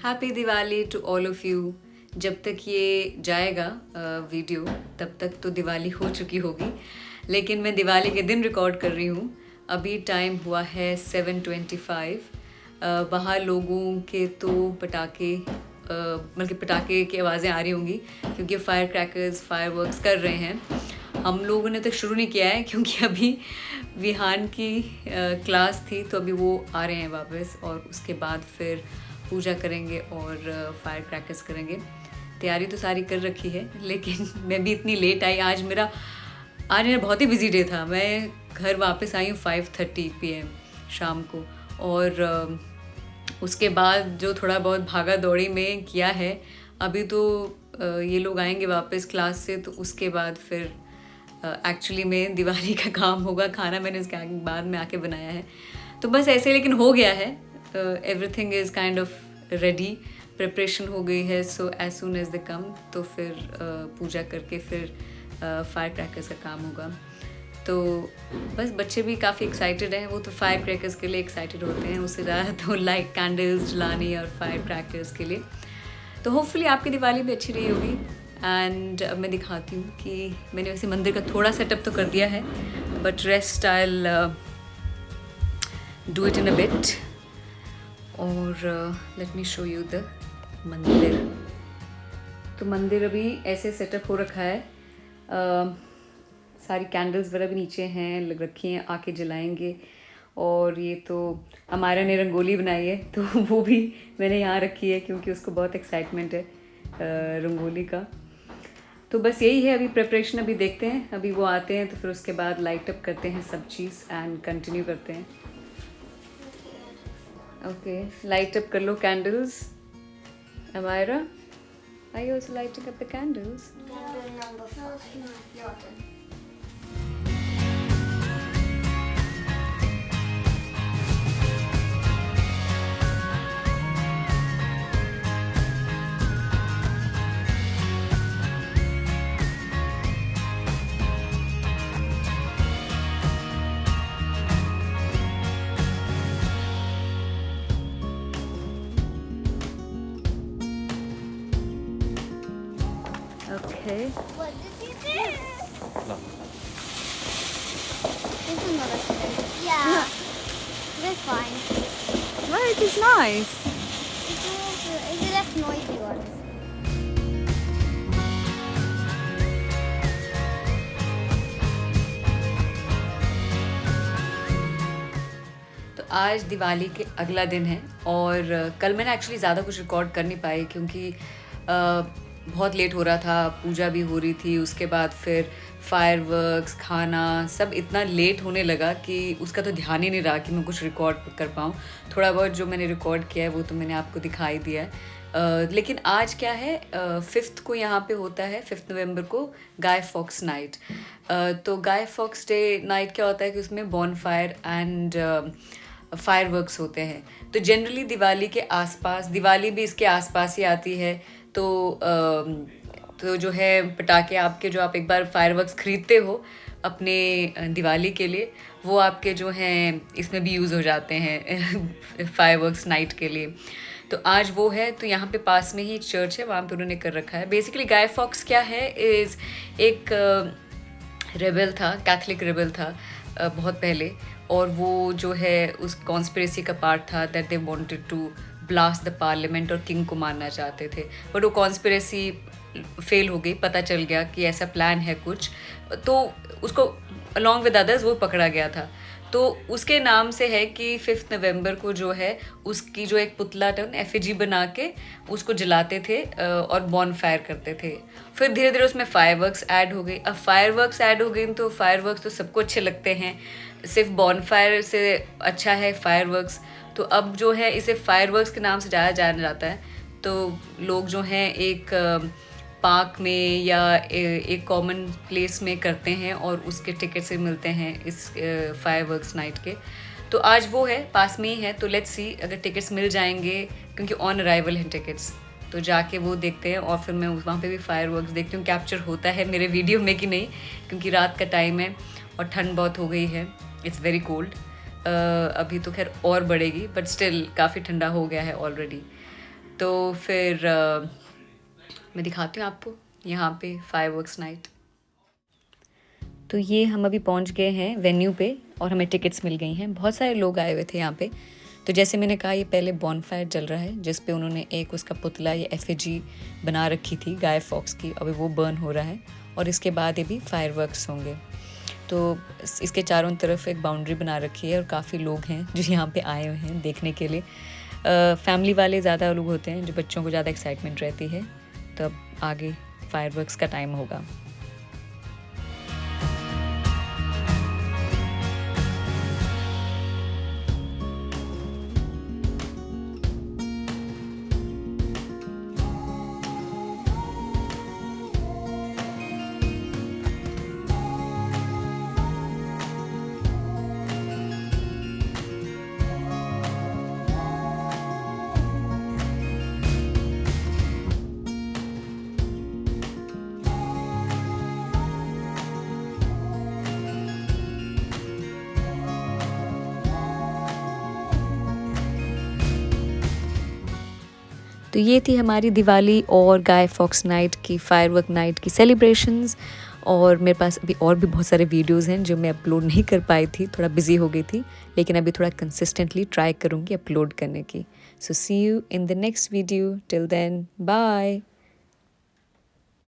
Happy Diwali to all of you. जब तक ये जाएगा वीडियो तब तक तो दिवाली हो चुकी होगी, लेकिन मैं दिवाली के दिन रिकॉर्ड कर रही हूँ। अभी टाइम हुआ है 7:25। बाहर लोगों के तो पटाखे बल्कि पटाखे की आवाज़ें आ रही होंगी क्योंकि फायर क्रैकर्स फायरवर्क्स कर रहे हैं। हम लोगों ने तो शुरू नहीं किया है क्योंकि अभी विहान की क्लास थी, तो अभी वो आ रहे हैं वापस और उसके बाद फिर पूजा करेंगे और फायर क्रैकर्स करेंगे। तैयारी तो सारी कर रखी है, लेकिन मैं भी इतनी लेट आई। आज मेरा बहुत ही बिजी डे था। मैं घर वापस आई हूँ 5:30 PM शाम को, और उसके बाद जो थोड़ा बहुत भागा दौड़ी में किया है। अभी तो ये लोग आएंगे वापस क्लास से, तो उसके बाद फिर एक्चुअली में दिवाली का काम होगा। खाना मैंने उसके बाद में आके बनाया है, तो बस ऐसे, लेकिन हो गया है। Everything is kind of ready, preparation हो गई है। So as soon as they कम तो फिर पूजा करके फिर फायर क्रैकर्स का काम होगा। तो बस बच्चे भी काफ़ी एक्साइटेड हैं। वो तो फायर क्रैकर्स के लिए एक्साइटेड होते हैं, उससे ज़्यादा तो लाइट कैंडल्स जलानी और फायर क्रैकर्स के लिए। तो होपफुली आपकी दिवाली भी अच्छी रही होगी। एंड अब मैं दिखाती हूँ कि मैंने वैसे मंदिर का थोड़ा सेटअप तो कर दिया है, but rest I do it in a bit. और let me show you the mandir. तो मंदिर अभी ऐसे सेटअप हो रखा है। सारी कैंडल्स वगैरह भी नीचे हैं, लग रखी हैं, आके जलाएंगे। और ये तो हमारा ने रंगोली बनाई है, तो वो भी मैंने यहाँ रखी है क्योंकि उसको बहुत एक्साइटमेंट है रंगोली का। तो बस यही है अभी प्रिपरेशन। अभी देखते हैं, अभी वो आते हैं तो फिर उसके बाद लाइट अप करते हैं सब चीज़ एंड कंटिन्यू करते हैं। ओके, लाइट अप कर लो candles. Amira, are you also lighting up the candles? Candle number 4. Okay. What did you do? No. This is not a snake. Yeah. That's fine. Well, it is nice. It's a less noisy one. तो आज दिवाली के अगला दिन है, और कल मैंने actually ज़्यादा कुछ रिकॉर्ड कर नहीं पाई क्योंकि बहुत लेट हो रहा था। पूजा भी हो रही थी, उसके बाद फिर फायरवर्क्स, खाना, सब इतना लेट होने लगा कि उसका तो ध्यान ही नहीं रहा कि मैं कुछ रिकॉर्ड कर पाऊँ। थोड़ा बहुत जो मैंने रिकॉर्ड किया है वो तो मैंने आपको दिखाई दिया है। लेकिन आज क्या है, 5th को यहाँ पे होता है, 5 नवंबर को गाय फॉक्स नाइट। तो गाय फॉक्स डे नाइट क्या होता है कि उसमें बॉनफायर एंड फायरवर्क्स होते हैं। तो जनरली दिवाली के आसपास, दिवाली भी इसके आसपास ही आती है। तो जो है पटाखे आपके, जो आप एक बार फायरवर्क्स ख़रीदते हो अपने दिवाली के लिए, वो आपके जो हैं इसमें भी यूज़ हो जाते हैं फायरवर्क्स नाइट के लिए। तो आज वो है। तो यहाँ पे पास में ही एक चर्च है, वहाँ पे उन्होंने कर रखा है। बेसिकली गाय फॉक्स क्या है, इज़ एक रेबल था, कैथलिक रेबल था बहुत पहले, और वो जो है उस कॉन्स्पिरेसी का पार्ट था that they wanted to blast the parliament और किंग को मारना चाहते थे। बट वो कॉन्स्पिरेसी फेल हो गई, पता चल गया कि ऐसा प्लान है कुछ, तो उसको अलॉन्ग विद अदर्स वो पकड़ा गया था। तो उसके नाम से है कि 5 नवंबर को जो है उसकी जो एक पुतला था, एफिजी बना के उसको जलाते थे और बॉन फायर करते थे। फिर धीरे धीरे उसमें फायरवर्क्स ऐड हो गई। अब फायरवर्क्स ऐड हो गई तो फायरवर्क्स तो सबको अच्छे लगते हैं, सिर्फ बॉन फायर से अच्छा है फायरवर्क्स। तो अब जो है इसे फायरवर्क्स के नाम से ज़्यादा जाना जाता है। तो लोग जो हैं एक पार्क में या एक कॉमन प्लेस में करते हैं और उसके टिकट से मिलते हैं इस फायरवर्क्स नाइट के। तो आज वो है, पास में ही है। तो लेट्स सी अगर टिकट्स मिल जाएंगे, क्योंकि ऑन अराइवल हैं टिकट्स, तो जाके वो देखते हैं। और फिर मैं वहाँ पे भी फायरवर्क्स देखती हूँ कैप्चर होता है मेरे वीडियो में कि नहीं, क्योंकि रात का टाइम है और ठंड बहुत हो गई है। It's very cold. अभी तो खैर और बढ़ेगी, बट स्टिल काफ़ी ठंडा हो गया है ऑलरेडी। तो फिर मैं दिखाती हूँ आपको यहाँ पे फायरवर्क्स नाइट। तो ये हम अभी पहुँच गए हैं वेन्यू पे और हमें टिकट्स मिल गई हैं। बहुत सारे लोग आए हुए थे यहाँ पे। तो जैसे मैंने कहा, ये पहले बॉनफायर चल रहा है जिस पे उन्होंने एक उसका पुतला या एफिजी बना रखी थी गाय फॉक्स की, अभी वो बर्न हो रहा है और इसके बाद ये भी फायरवर्क्स होंगे। तो इसके चारों तरफ एक बाउंड्री बना रखी है और काफ़ी लोग हैं जो यहाँ पे आए हुए हैं देखने के लिए। फैमिली वाले ज़्यादा लोग होते हैं, जो बच्चों को ज़्यादा एक्साइटमेंट रहती है। तब आगे फायरवर्क्स का टाइम होगा। तो ये थी हमारी दिवाली और गाय फॉक्स नाइट की, फायरवर्क नाइट की सेलिब्रेशंस। और मेरे पास अभी और भी बहुत सारे वीडियोस हैं जो मैं अपलोड नहीं कर पाई थी, थोड़ा बिजी हो गई थी, लेकिन अभी थोड़ा कंसिस्टेंटली ट्राई करूँगी अपलोड करने की। So see you in the next video, till then bye.